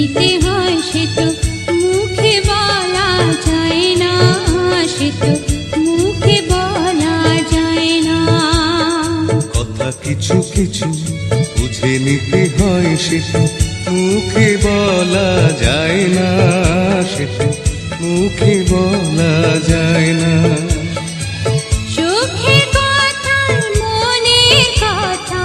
নিতে হয় সে তো মুখে বলা যায় না, সে তো মুখে বলা যায় না। কথা কিছু কিছু বুঝে নিতে হয় সে তো মুখে বলা যায় না, সে তো মুখে বলা যায় না। চোখে কথা মনের কথা,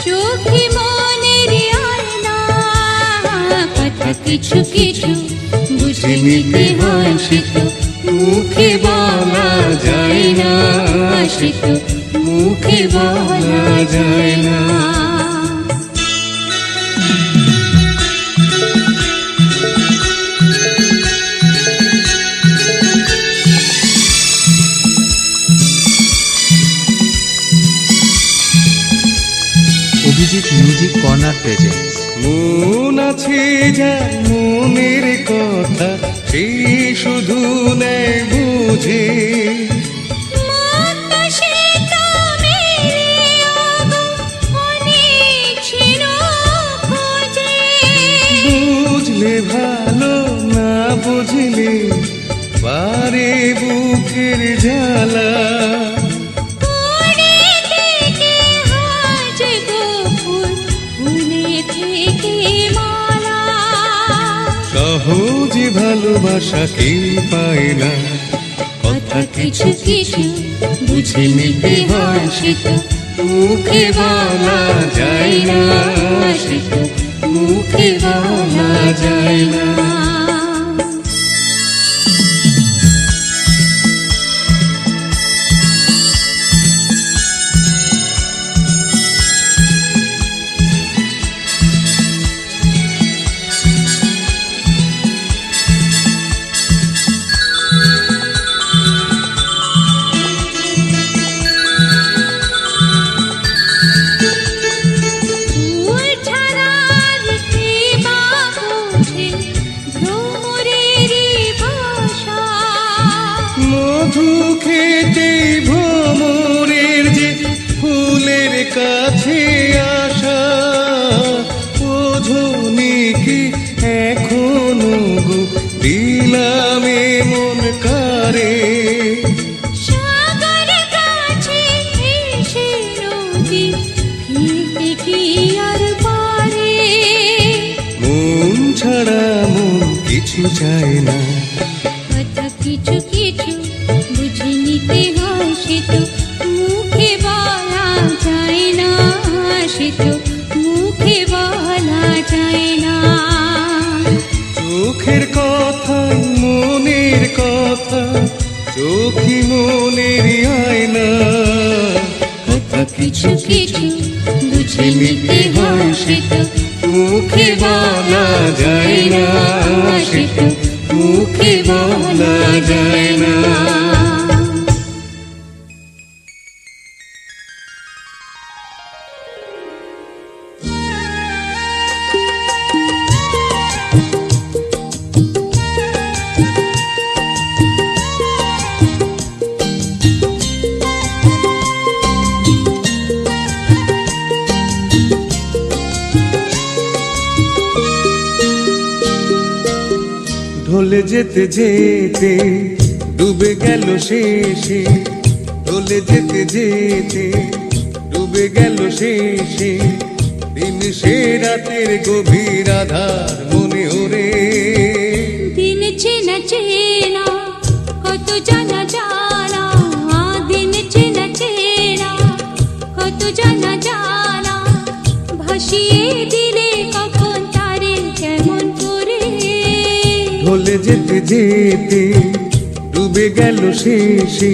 চোখে মনের আয়না। কথা কিছু কিছু বুঝে নিতে হয় সে তো মুখে বলা যায় না, সে তো মুখে বলা যায় না। Abhijit music corner presents. মন আছে যার মনের কথা, সে শুধু নেয় বুঝে। বুঝলে ভালো, না বুঝলে পারে বুকের জ্বালা। সহজে ভালোবাসা কেউ পায় না। কথা কিছু কিছু বুঝে নিতে হয় সে তো মুখে বলা যায় না, সে তো মুখে বলা যায় না। মধু খেতে ভ্রমরের যে ফুলের কাছে আসা, বোঝনি কি এখনো গো দিলামে মন কারে। মন ছাড়া মন কিছু চায় না। কথা কিছু কিছু বুঝে নিতে হয় সে তো মুখে বলা যায় না, সে তো মুখে বলা যায় না। চোখের কথা মনের কথা, চোখই মনের আয়না। কথা কিছু কিছু বুঝে নিতে হয় সে তো মুখে বলা যায় না, সে তো মুখে বলা যায় না। ঢলে যেতে যেতে ডুবে গেল শেষে, ঢলে যেতে যেতে ডুবে গেল শেষে। দিন সে রাতের গভীর আধার মনে ওরে। দিন চেনা চেনা কত জানা জানা, দিন চেনা চেনা কত জানা জানা। ভাসিয়ে দিলে কখন তারে কেমন করে। ঢলে যেতে যেতে ডুবে গেল শেষে।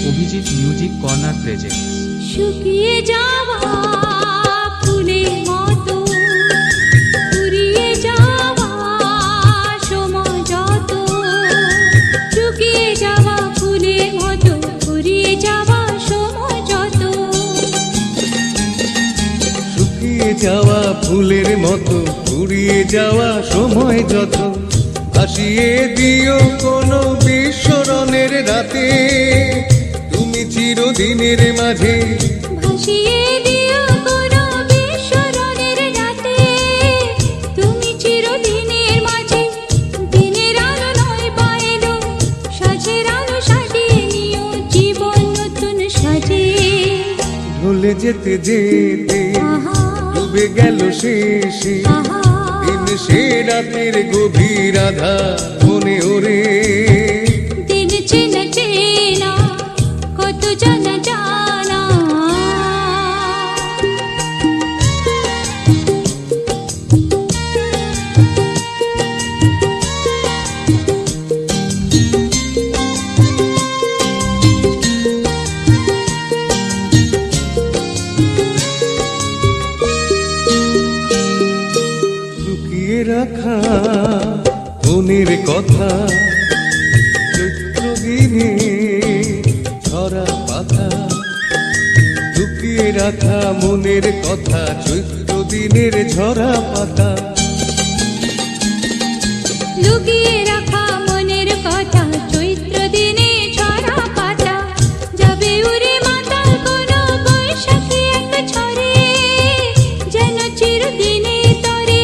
Abhijit music corner presents. শুকিয়ে যাওয়া ফুলের মতো, ফুরিয়ে যাওয়া যাওয়া ফুলের মতো ফুরিয়ে যাওয়া সময় যত ভাসিয়ে দিও কোনো বিস্মরণের রাতে তুমি চিরদিনের মাঝে ভাসিয়ে দিও কোনো বিস্মরণের রাতে তুমি চিরদিনের মাঝে দিনের আলো নয় পাইলো সাজের আলো সাজিয়ে নিও জীবন নতুন সাজে ভুলে যেতে যেতে ডুবে গেল শেষে দিন সে রাতের গভীর আধার মনে ওরে দিন চেনা চেনা কত জানা জানা লুকিয়ে রাখা মনের কথা চৈত্র দিনে ঝরা পাতা লুকিয়ে রাখা মনের কথা চৈত্র দিনের ঝরা পাতা লুকিয়ে রাখা মনের কথা চৈত্র দিনে ঝরা পাতা যাবে উড়ে মাতাল কোনো বৈশাখী এক ঝড়ে যেন চিরদিনে তরে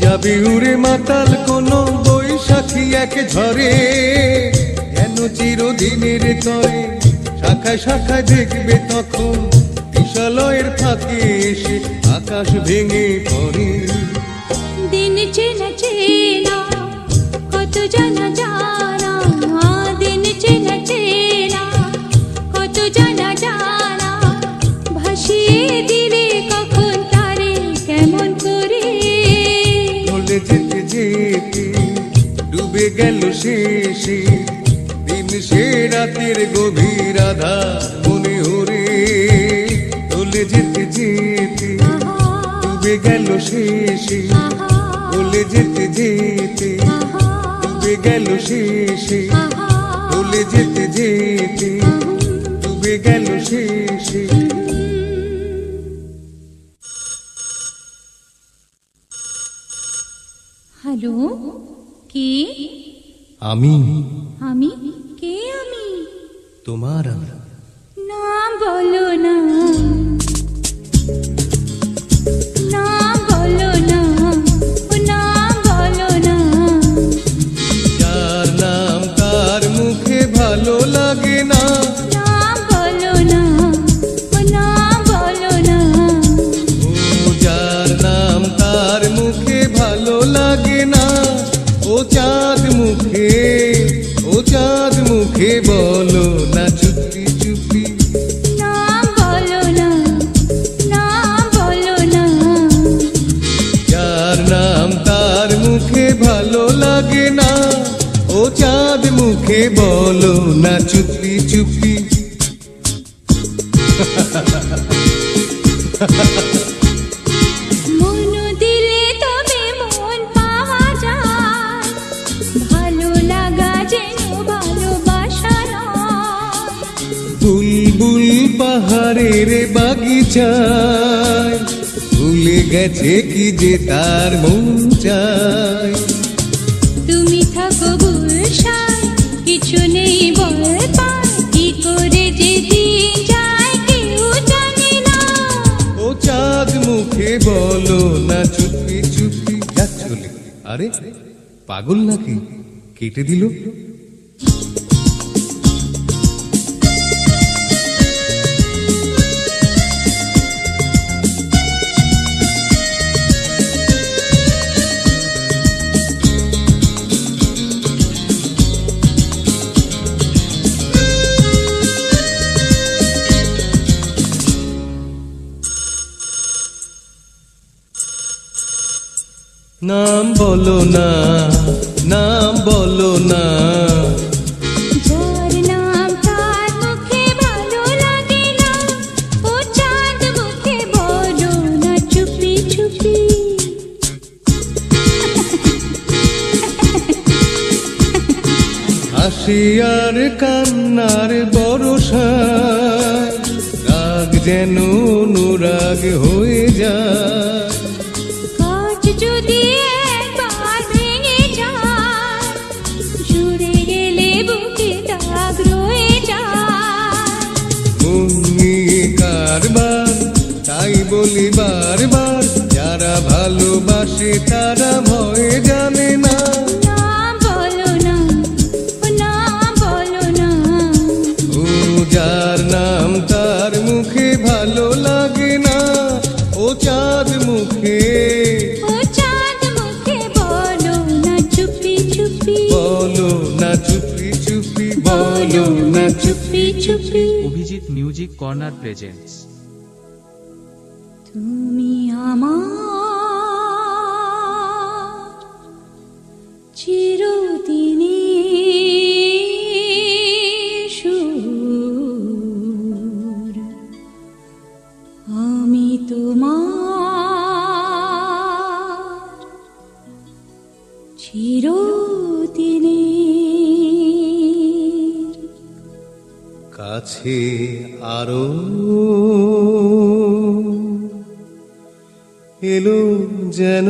যাবে উড়ে মাতাল কোনো বৈশাখী এক ঝরে যেন চিরদিনের তরে শাখায় শাখায় দেখবে তখন বিশালয়ের ফাঁকে এসে আকাশ ভেঙে পড়ে দিন চেনা চেনা কত জানা জানা দিন চেনা চেনা কত জানা জানা ভাসিয়ে দিলে কখন তারে কেমন করে ভুলে যেতে যেতে ডুবে গেল শেষে দিন সে রাতের গভীর আধার মনে ওরে ভুলে যেতে যেতে ডুবে গেল শেষে ভুলে যেতে যেতে ডুবে গেল শেষে ভুলে যেতে যেতে ডুবে গেল শেষে হ্যালো কে আমি আমি কে আমি তোমার নাম বলো না নাম বলো না ও নাম বলো না যার নাম তার মুখে ভালো লাগে না নাম বলো না ও নাম বলো না ও যার নাম তার মুখে ভালো লাগে না ও চাঁদ মুখে বলো না চুপি চুপি নাম বলো না নাম বলো না যার নাম তার মুখে ভালো লাগে না ও চাঁদ মুখে বলো না চুপি চুপি মন দিলে তবে মন পাওয়া যায় ভালো লাগা যেন ভালোবাসা নয় বুলবুল পাহাড়ের বাগিচায় ভুলে গেছে কি যে তার মন চায় তুমি থাকো গুলশান কিছু নেই বল পায় কি করে যে দিন যায় কেউ জানে না ও চাঁদ মুখে বলো না চুপি চুপি চলে আরে পাগল নাকি কেটে দিল নাম বলো না নাম বলো না যার নাম তার মুখে ভালো লাগে না ও চাঁদ মুখে বলো না চুপি চুপি হাসি আর কান্নার বরসায় রাগ যেন অনুরাগ হয়ে যায় মন নিয়ে কারবার, তাই বলি বারবার, যারা ভালোবাসে তারা ভয় জানে না। না বলো না, ও না বলো না, ও যার নাম তার মুখে ভালো লাগে না, ও চাঁদ মুখে, ও চাঁদ মুখে বলো না চুপি চুপি, বলো না চুপি চুপি, বলো না চুপি চুপি। Abhijit music corner presents. তুমি আমার চিরদিনের সুর, আমি তোমার চিরদিনের। কাছে আরো এলো যেন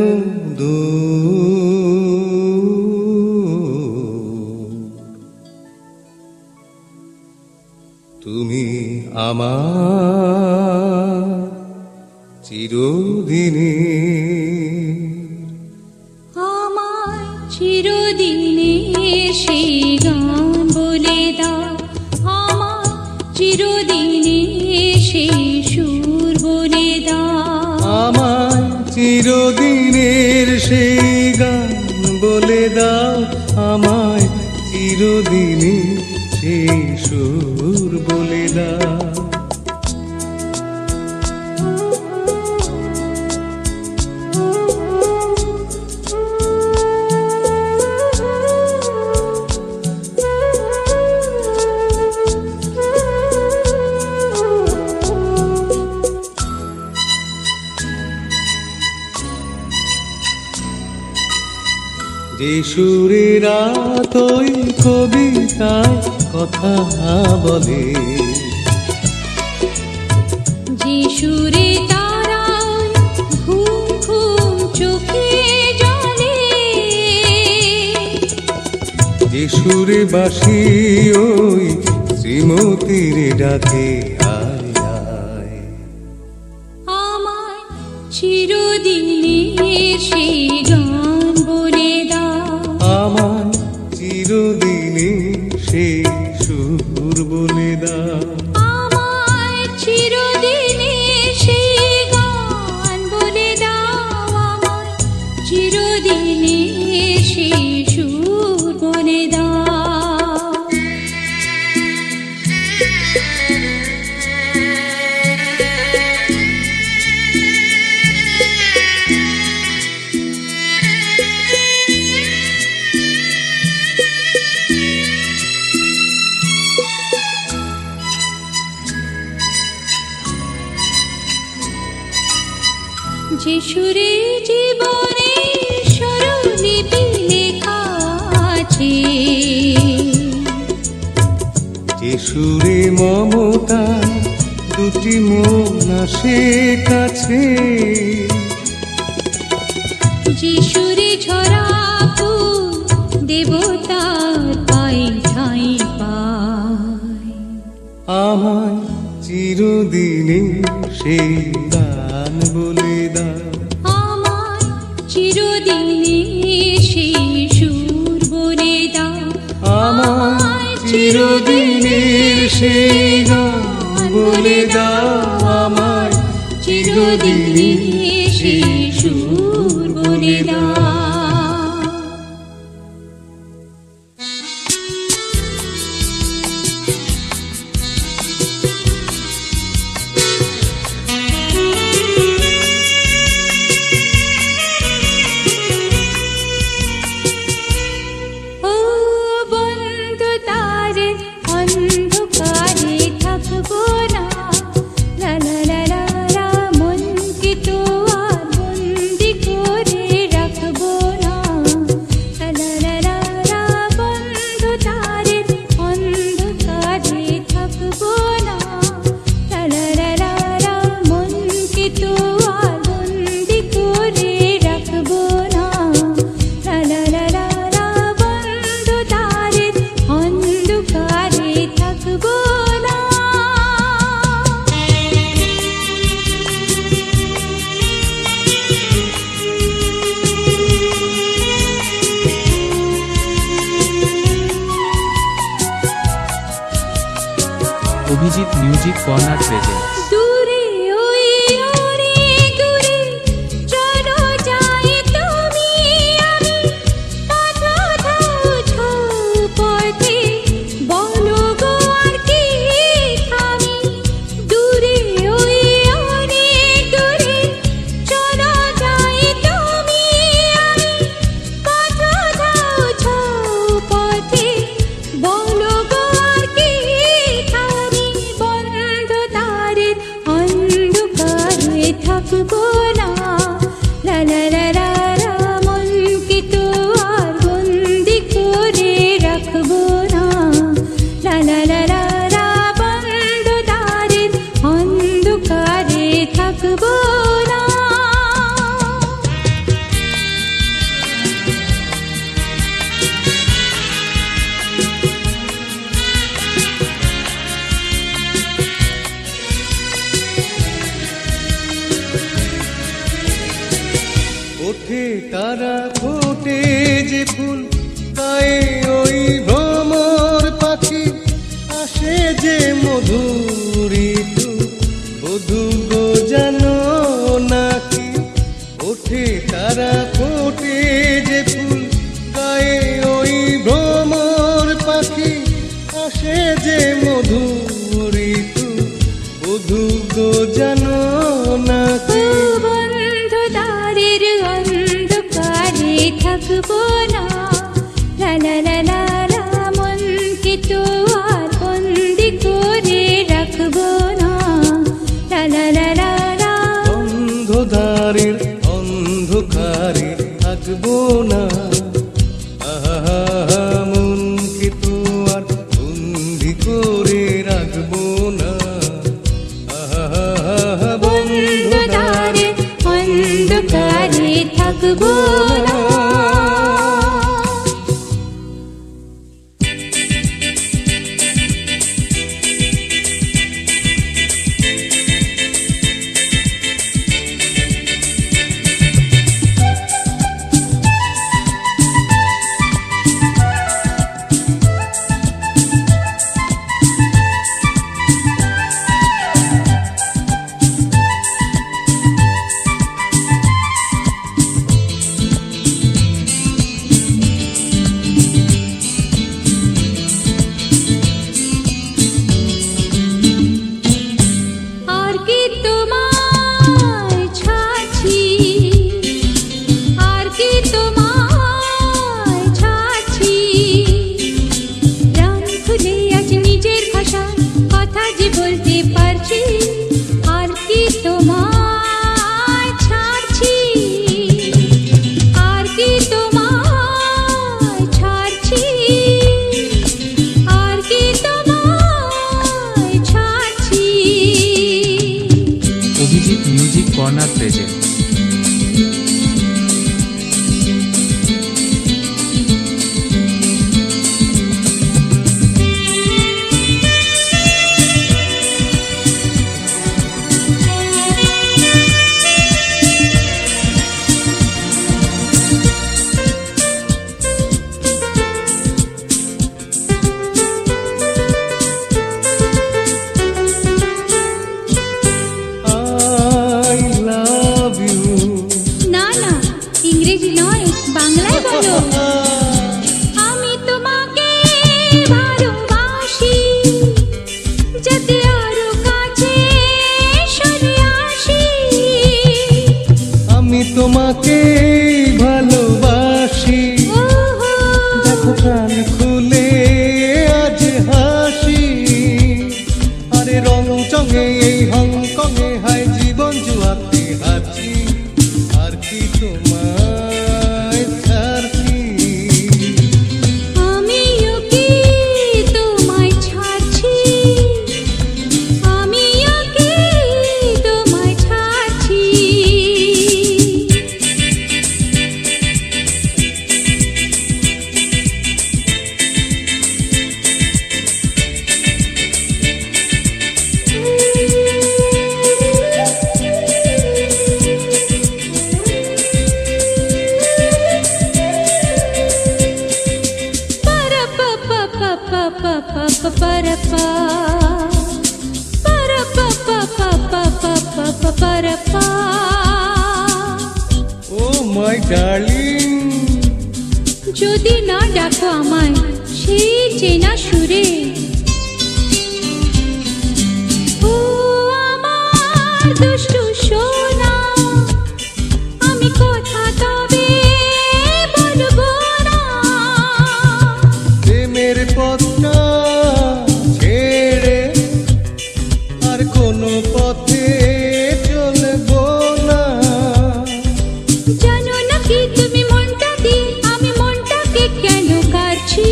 তুমি আমার চিরদিনে, আমায় চিরদিনের সেই গান বলে দাও, আমায় চিরদিনের সেই সুর বলে দাও, আমায় চিরদিনের সেই গান বলে দাও, আমায় চিরদিনের সেই সুর বলে দাও। যে সুরে রাত ওই কবিতায় কথা বলে, যে সুরে তারা ঘুম ঘুম চোখে জলে, যে সুরে বাঁশি ওই শ্রীমতীর ডাকে আয় আয়, আমায় চিরদিনের সেই গান বলে দাও, আমায় চিরদিনের সেই সুর বলে দাও, আমায় চিরদিনের সেই গান বলে দাও, আমায় চিরদিনের সেই সুর বলে দাও। যে সুরে জীবনে স্বরলিপি লেখা আছে, যে সুরে মমতা দুটি মন আসে কাছে, যে সুরে ঝরা ফুল দেবতার পায়ে ঠাঁই পায়, আমায় চিরদিনের সেই গান বলে দাও, আমায় চিরদিনের সেই সুর বলে দাও, আমায় চিরদিনের সেই গান বলে দাও, আমায় চিরদিনের সেই সুর বলে দাও। ও বন্ধু তারে অন্ধকারে থাকবো না, লা লা লা লা লা, মনকে তো আর বন্দি করে রাখবো অভিজিৎ মিউজিক কর্নার প্রেজেন্টস। দূরে ওই অনেক দূরে চলো যাই তুমি আমি পথ ধাও পথে বলো গো আর কি থামি। দূরে ওই অনেক দূরে চলো যাই তুমি আমি পথ ধাও পথে বলো গো আর কি থামি। বন্ধ দ্বারের অন্ধকারে থাকবো না লা লা লা লা লা, মনকে তো আর বন্দি করে রাখবো না লা লা লা লা লা, বন্ধ দ্বারের অন্ধকারে থাকবো না। ওঠে তারা ফোটে যে ফুল গায়ে ওই ভ্রমর পাখি আসে যে মধুর ঋতু বধূ গো জানো নাকি। ওঠে তারা ফোটে যে ফুল গায়ে ওই ভ্রমর পাখি আসে যে মধুর ঋতু বধূ গো জানো নাকি। বন্ধ দ্বারের অন্ধকারে থাকবো না লা লা লা লা লা, মনকে তো আর বন্দি করে রাখবো না লা লা লা লা লা। অন্ধকারের অন্ধকারে থাকবো না আহা, মনকে তো আর বন্দি করে রাখবো না আহা, বন্ধ দ্বারের অন্ধকারে থাকবো না। আর কি তোমায় ছাড়ছি, আর কি তোমায় ছাড়ছি, রং খুলে আজ নিজের ভাষা কথা যে বলতে পারছি। আর কি তোমায় ছাড়ছি, আর কি তোমায় ছাড়ছি, আর কি তোমায় ছাড়ছি। Abhijit music corner presents. I love you না না, ইংরেজি নয়, বাংলায় বলো। আমি তোমাকে ভালোবাসি, যাতে আরো কাছে সরে আসি। আমি তোমাকে ভালোবাসি ওহো, দেখো প্রাণ খুলে আজ হাসি। আরে রং চঙে এই হংকংয়ে হায় জীবন জুয়াতে হাঁচি আর কি তোমায় ছাড়ছি। আমিও কি তোমায় ছাড়ছি, আমিও কি তোমায় ছাড়ছি। পারাপা ও মাই ডার্লিং, যদি না ডাকো আমায় সেই চেনা সুরে, ও আমার দুষ্টু সোনা, আমি কথা তবে বলবো না। প্রেমের পথটা ছেড়ে আর কোনো পথে চলবো না। জানো না কি তুমি মনটা দিয়ে আমি মনটাকে কেন কাটছি,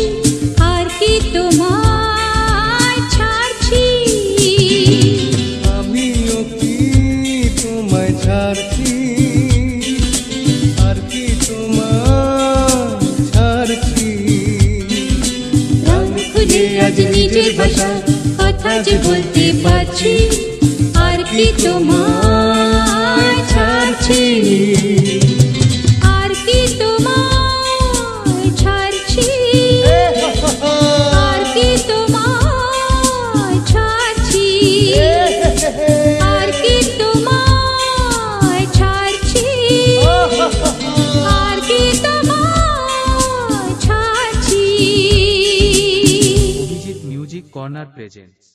আর কি তোমায় ছাড়ছি। আমিও কি তোমায় ছাড়ছি, আর কি তোমায় ছাড়ছি। প্রাণ খুলে আজ নিজের ভাষা কথা যে বলতে পারছি, আর কি তোমায় ছাড়ছি, আর কি তোমায় ছাড়ছি, আর কি তোমায় ছাড়ছি, আর কি তোমায় ছাড়ছি, আর কি তোমায় ছাড়ছি। Abhijit music corner presents.